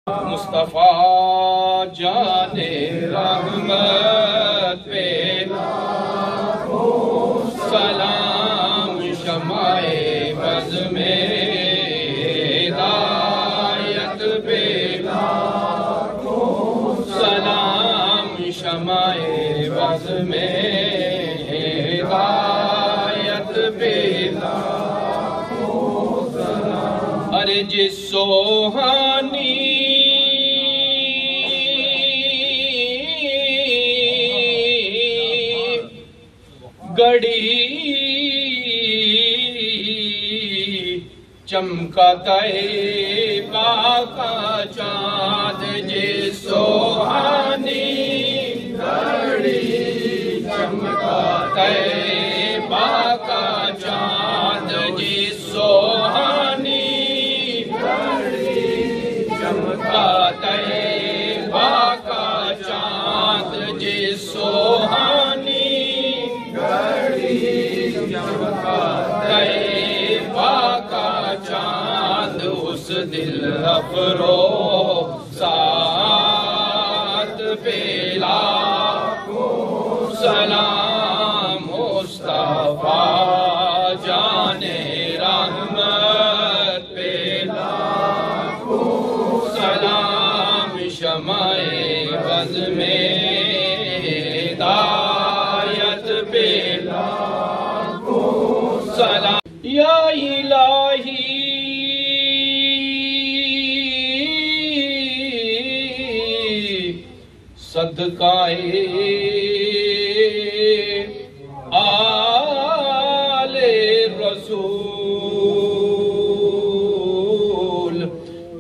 مصطفیٰ جان رحمت پہ سلام شمع بز میں ہدایت پہ سلام شمع بز میں ہدایت پہ ارے جس سوہانی گڑی چمکا طیبہ کا چاند جس سوہانی گڑی چمکا طیبہ کا چاند جس سوہانی گڑی چمکا طیبہ کا چاند جس سوہانی طیبہ کا چاند اس دل افروزات پہ لاکھوں سلام مصطفیٰ جان رحمت پہ لاکھوں سلام شمع بز میں ہدایت پہ سلام یا الہی صدقہ آل رسول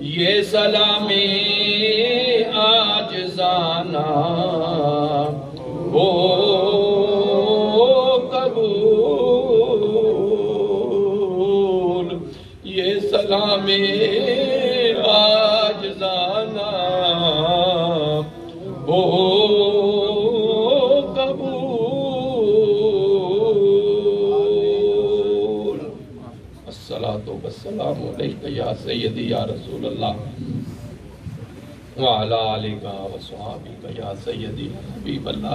یہ سلامی عاجزانہ ہو قبول یہ سلام عاجزانہ ہو قبول الصلاۃ والسلام علیک یا سیدی یا رسول اللہ وعلی آلک و صحابک یا سیدی حبیب اللہ